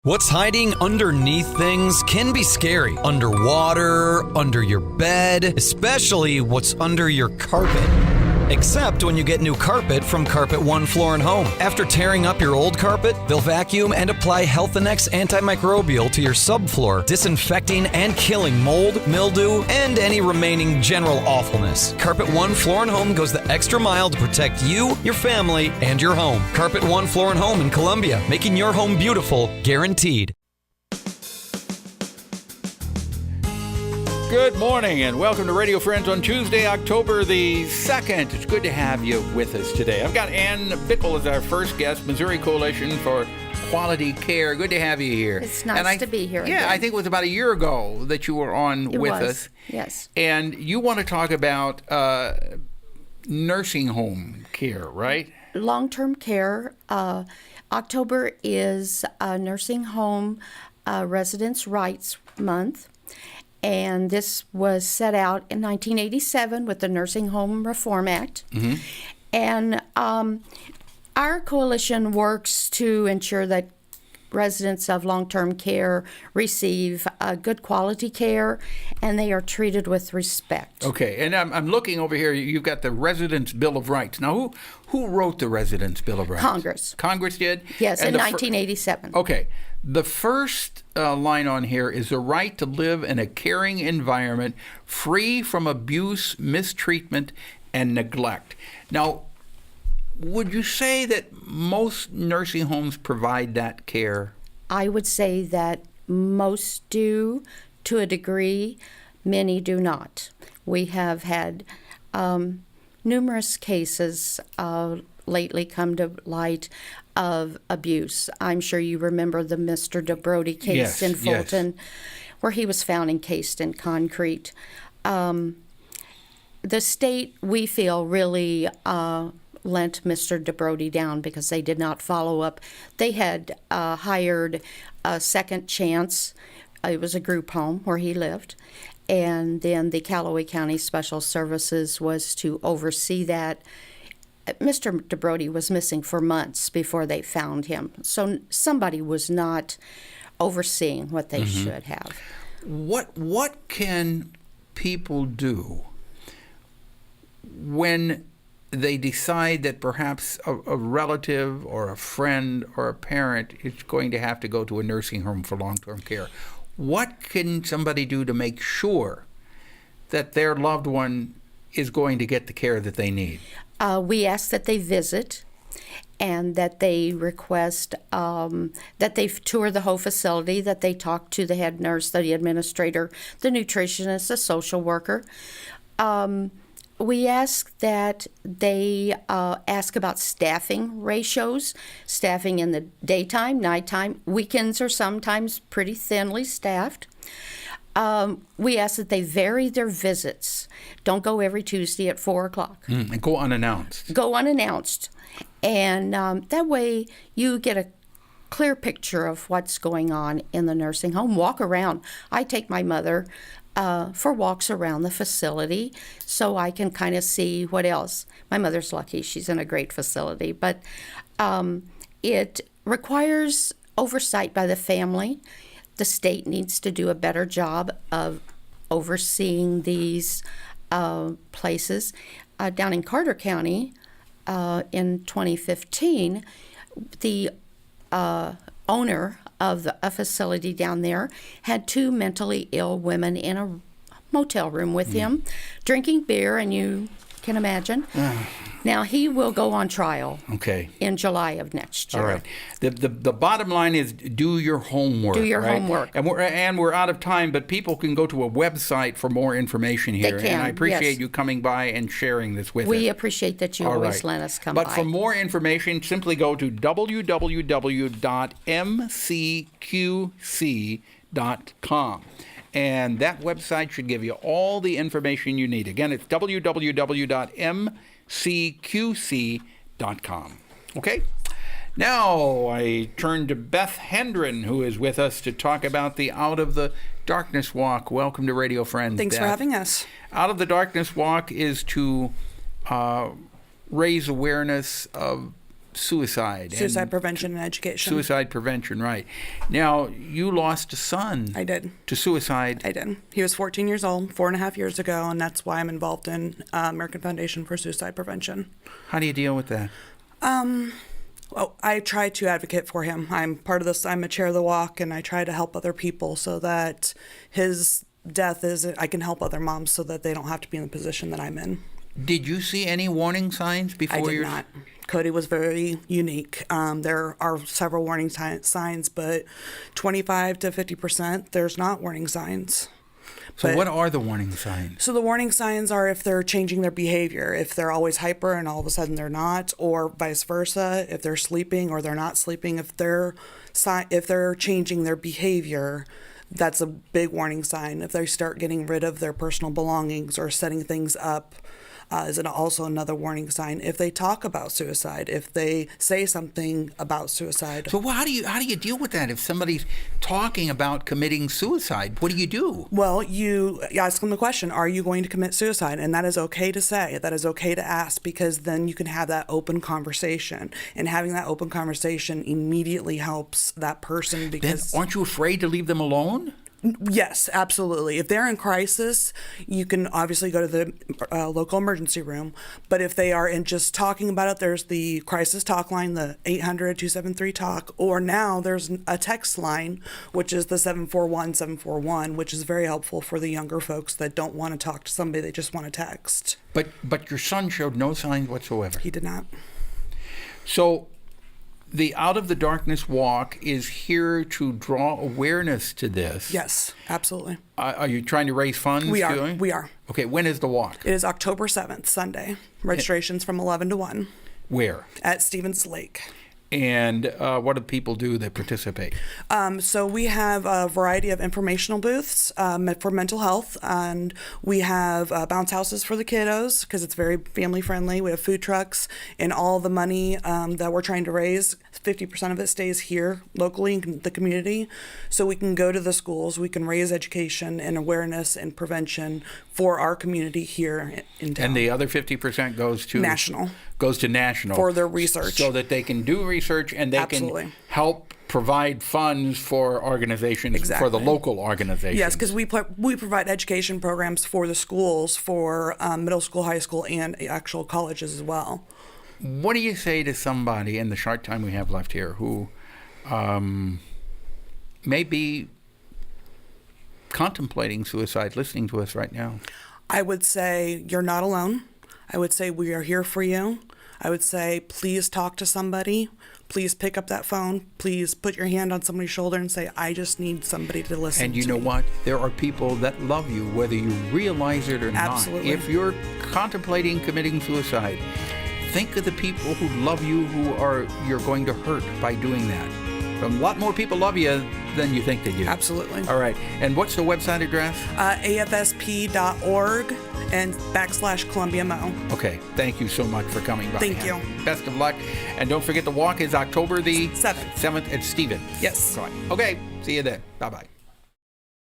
What's hiding underneath things can be scary. Underwater, under your bed, especially what's under your carpet. Except when you get new carpet from Carpet One Floor & Home. After tearing up your old carpet, they'll vacuum and apply Health Annex antimicrobial to your subfloor, disinfecting and killing mold, mildew, and any remaining general awfulness. Carpet One Floor & Home goes the extra mile to protect you, your family, and your home. Carpet One Floor & Home in Columbia, making your home beautiful, guaranteed. Good morning and welcome to Radio Friends on Tuesday, October the 2nd. It's good to have you with us today. I've got Ann Bickel as our first guest, Missouri Coalition for Quality Care. Good to have you here. It's nice to be here again. Yeah, I think it was about a year ago that you were on with us. Yes. And you want to talk about nursing home care, right? Long-term care. October is Nursing Home Residents' Rights Month. And this was set out in 1987 with the Nursing Home Reform Act. Mm-hmm. And our coalition works to ensure that residents of long-term care receive good quality care and they are treated with respect. Okay, and I'm looking over here. You've got the Residents' Bill of Rights. Now, who wrote the Residents' Bill of Rights? Congress. Congress did? Yes, in 1987. Okay. The first line on here is the right to live in a caring environment free from abuse, mistreatment, and neglect. Now, would you say that most nursing homes provide that care? I would say that most do to a degree. Many do not. We have had numerous cases lately come to light of abuse. I'm sure you remember the Mr. DeBrody case in Fulton, where he was found encased in concrete. The state, we feel, really lent Mr. DeBrody down because they did not follow up. They had hired a second chance. It was a group home where he lived. And then the Callaway County Special Services was to oversee that. Mr. DeBrody was missing for months before they found him. So somebody was not overseeing what they should have. What can people do when they decide that perhaps a relative or a friend or a parent is going to have to go to a nursing home for long-term care? What can somebody do to make sure that their loved one is going to get the care that they need? We ask that they visit and that they request that they tour the whole facility, that they talk to the head nurse, the administrator, the nutritionist, the social worker. We ask that they ask about staffing ratios, staffing in the daytime, nighttime. Weekends are sometimes pretty thinly staffed. We ask that they vary their visits. Don't go every Tuesday at 4 o'clock. And go unannounced. Go unannounced. And that way you get a clear picture of what's going on in the nursing home. Walk around. I take my mother for walks around the facility so I can kind of see what else. My mother's lucky. She's in a great facility. But it requires oversight by the family. The state needs to do a better job of overseeing these places. Down in Carter County, in 2015, the owner of a facility down there had 2 mentally ill women in a motel room with him, drinking beer, and you can imagine. Now, he will go on trial in July of next year. All right. The bottom line is do your homework. Do your homework. And we're out of time, but people can go to a website for more information here. They can, and I appreciate you coming by and sharing this with us. We appreciate that you always let us come by. But for more information, simply go to www.mcqc.com. And that website should give you all the information you need. Again, it's www.mcqc.com. Okay? Now I turn to Beth Hendren, who is with us to talk about the Out of the Darkness Walk. Welcome to Radio Friends, Thanks Beth. for having us. Out of the Darkness Walk is to raise awareness of suicide. Suicide prevention and education. Suicide prevention, right. Now, you lost a son. I did. To suicide. I did. He was 14 years old, 4.5 years ago, and that's why I'm involved in American Foundation for Suicide Prevention. How do you deal with that? Well, I try to advocate for him. I'm part of this. I'm a chair of the walk, and I try to help other people so that his death I can help other moms so that they don't have to be in the position that I'm in. Did you see any warning signs before I did not. Cody was very unique. There are several warning signs, but 25 to 50%, there's not warning signs. So what are the warning signs? So the warning signs are if they're changing their behavior, if they're always hyper and all of a sudden they're not, or vice versa, if they're sleeping or they're not sleeping, if they're changing their behavior, that's a big warning sign. If they start getting rid of their personal belongings or setting things up, is it also another warning sign? If they talk about suicide, if they say something about suicide. So how do you deal with that? If somebody's talking about committing suicide, what do you do? Well, you ask them the question, are you going to commit suicide? And that is okay to say. That is okay to ask, because then you can have that open conversation. And having that open conversation immediately helps that person, because... Then aren't you afraid to leave them alone? Yes, absolutely. If they're in crisis, you can obviously go to the local emergency room. But if they are in just talking about it, there's the crisis talk line, the 800-273-TALK, or now there's a text line, which is the 741-741, which is very helpful for the younger folks that don't want to talk to somebody, they just want to text. But your son showed no signs whatsoever. He did not. So the Out of the Darkness Walk is here to draw awareness to this. Yes, absolutely. Are you trying to raise funds? We are. We are. Okay, when is the walk? It is October 7th, Sunday. Registration's from 11 to 1. Where? At Stevens Lake. And what do people do that participate? So we have a variety of informational booths for mental health, and we have bounce houses for the kiddos because it's very family friendly. We have food trucks, and all the money that we're trying to raise, 50% of it stays here locally in the community. So we can go to the schools, we can raise education and awareness and prevention for our community here in town. And the other 50% goes to national. Goes to national for their research, so that they can do research and they can help provide funds for organizations, for the local organizations. Yes, because we provide education programs for the schools, for middle school, high school, and actual colleges as well. What do you say to somebody in the short time we have left here who may be contemplating suicide, listening to us right now? I would say you're not alone. I would say we are here for you. I would say please talk to somebody. Please pick up that phone. Please put your hand on somebody's shoulder and say, I just need somebody to listen to. And you know what? There are people that love you, whether you realize it or Absolutely. not. If you're contemplating committing suicide, think of the people who love you, you're going to hurt by doing that. A lot more people love you than you think they do. Absolutely. All right. And what's the website address? afsp.org and /Columbia Mo. Okay. Thank you so much for coming by. Thank you. Best of luck. And don't forget the walk is October the 7th at Stevens. Yes. Right. Okay. See you then. Bye-bye.